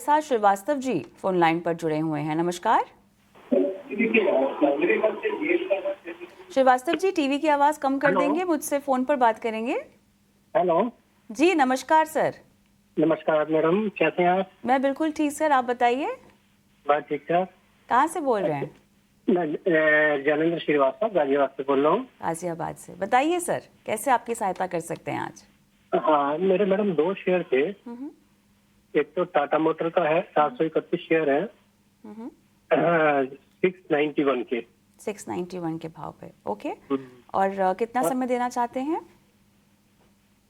साथ Srivastava ji phone line पर जुड़े हुए हैं। नमस्कार श्रीवास्तव जी, टीवी की आवाज कम कर देंगे, मुझसे फोन पर बात करेंगे। हेलो जी नमस्कार सर। नमस्कार मैडम, कैसे हैं आप? मैं बिल्कुल ठीक सर, आप बताइए। बात ठीक ठाक। कहाँ से बोल रहे हैं? मैं ज्ञानेंद्र श्रीवास्तव गाजियाबाद से बोल रहा हूँ। गाजियाबाद से। बताइए सर, कैसे आपकी सहायता कर सकते हैं आज? हाँ, मेरे मैडम दो शेयर थे। एक तो टाटा मोटर का है, 731 शेयर है, 691 के 691 के भाव पे। ओके, और कितना समय देना चाहते हैं?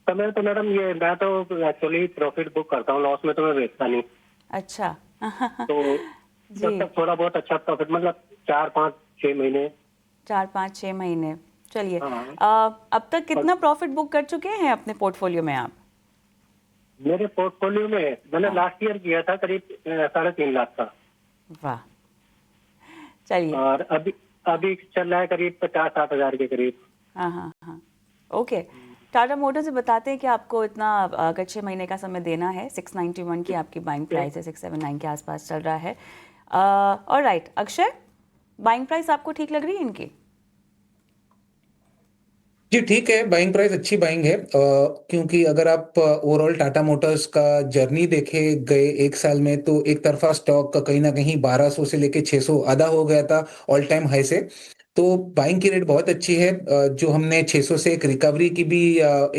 समय तो मैडम ये मैं तो एक्चुअली प्रॉफिट बुक करता हूँ, लॉस में तो मैं बेचता नहीं। अच्छा तो जब तक थोड़ा बहुत अच्छा प्रॉफिट, मतलब 4-5-6 महीने। 4-5-6 महीने। चलिए, हाँ। अब तक कितना प्रॉफिट बुक कर चुके हैं अपने पोर्टफोलियो में आप? मेरे पोर्टफोलियो में मैंने लास्ट ईयर किया था करीब 3.5 लाख का। वाह, चलिए। और अभी चल रहा है करीब 50-60 हजार के करीब। हाँ हाँ हाँ, ओके। टाटा मोटर से बताते हैं कि आपको इतना अगर 6 महीने का समय देना है। 691 की आपकी बाइंग प्राइस है, 679 के आसपास चल रहा है। और राइट, अक्षय, बाइंग प्राइस आपको ठीक लग रही है इनकी? जी ठीक है, बाइंग प्राइस अच्छी बाइंग है, क्योंकि अगर आप ओवरऑल टाटा मोटर्स का जर्नी देखे गए एक साल में, तो एक तरफा स्टॉक का कहीं ना कहीं 1200 से लेके 600 आधा हो गया था ऑल टाइम हाई से। तो बाइंग की रेट बहुत अच्छी है। जो हमने 600 से एक रिकवरी की भी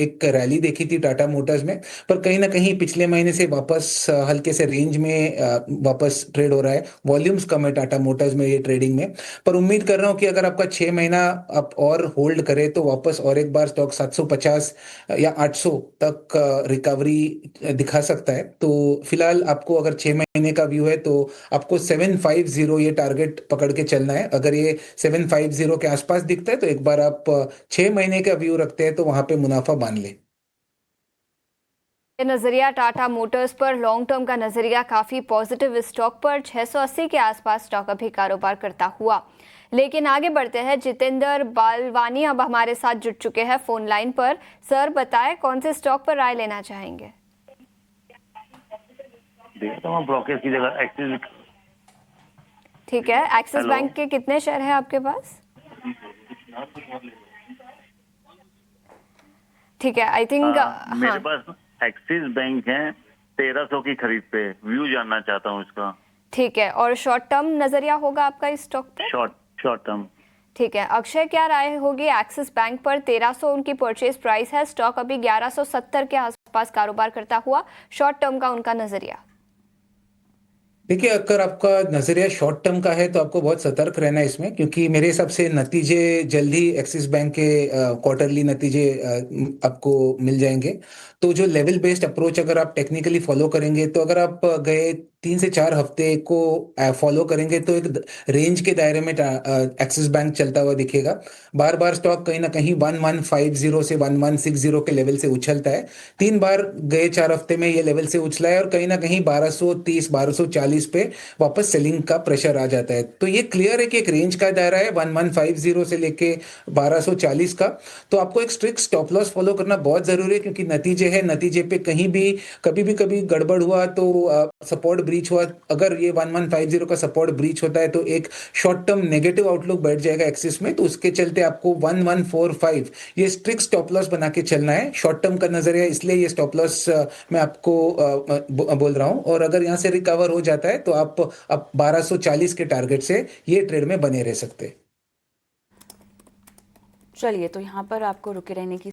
एक रैली देखी थी टाटा मोटर्स में, पर कहीं ना कहीं पिछले महीने से वापस हल्के से रेंज में वापस ट्रेड हो रहा है। वॉल्यूम्स कम है टाटा मोटर्स में ये ट्रेडिंग में, पर उम्मीद कर रहा हूँ कि अगर आपका 6 महीना आप और होल्ड करे तो वापस और एक बार स्टॉक 750 या 800 तक रिकवरी दिखा सकता है। तो फिलहाल आपको अगर 6 महीने का व्यू है तो आपको 750 ये टारगेट पकड़ के चलना है। अगर ये 750 के आसपास दिखता है तो एक बार आप 6 महीने का व्यू रखते हैं तो वहां पे मुनाफा मान ले। नजरिया टाटा मोटर्स पर लॉन्ग टर्म का नजरिया काफी पॉजिटिव। स्टॉक पर 680 के आसपास स्टॉक अभी कारोबार करता हुआ। लेकिन आगे बढ़ते हैं, जितेंद्र बालवानी अब हमारे साथ जुड़ चुके हैं फोन लाइन पर। सर बताएं, कौन से स्टॉक पर राय लेना चाहेंगे? ब्रोकर्स की जगह एक्सिस। ठीक है, एक्सिस बैंक के कितने शेयर हैं आपके पास? ठीक है, आई थिंक मेरे पास एक्सिस बैंक है 1300 की खरीद पे। व्यू जानना चाहता हूँ इसका। ठीक है, और शॉर्ट टर्म नजरिया होगा आपका इस स्टॉक पर? Short term. ठीक है, अक्षय क्या राय होगी एक्सिस बैंक पर? 1300 उनकी परचेज प्राइस है, स्टॉक अभी 1170 के आसपास कारोबार करता हुआ। शॉर्ट टर्म का उनका नजरिया? देखिए, अगर आपका नजरिया शॉर्ट टर्म का है तो आपको बहुत सतर्क रहना है इसमें, क्योंकि मेरे हिसाब से नतीजे जल्द ही एक्सिस बैंक के क्वार्टरली नतीजे आपको मिल जाएंगे। तो जो लेवल बेस्ड अप्रोच अगर आप टेक्निकली फॉलो करेंगे, तो अगर आप गए 3 से 4 हफ्ते को फॉलो करेंगे तो एक रेंज के दायरे में एक्सिस बैंक चलता हुआ दिखेगा। बार बार स्टॉक कहीं ना कहीं 1150 से 1160 के लेवल से उछलता है। 3 बार गए 4 हफ्ते में ये लेवल से उछला है और कहीं ना कहीं 1230 1240 पे वापस सेलिंग का प्रेशर आ जाता है। तो ये क्लियर है कि एक रेंज का दायरा है 1150 से लेके 1240 का। तो आपको एक स्ट्रिक्ट स्टॉप लॉस फॉलो करना बहुत जरूरी है, क्योंकि नतीजे है, नतीजे पे कहीं भी कभी गड़बड़ हुआ तो सपोर्ट ब्रीच हुआ, अगर ये 1150 का सपोर्ट ब्रीच होता है तो एक शॉर्ट टर्म नेगेटिव आउटलुक बैठ जाएगा एक्सिस में। तो उसके चलते आपको 1145 ये स्ट्रिक्ट स्टॉप लॉस बना के चलना है। शॉर्ट टर्म का नजरिया, इसलिए ये स्टॉप लॉस मैं आपको बोल रहा हूं। और अगर यहां से रिकवर हो जाता है तो आप 1240 के टारगेट से ये ट्रेड में बने रह सकते हैं। चलिए, तो यहाँ पर आपको रुके रहने की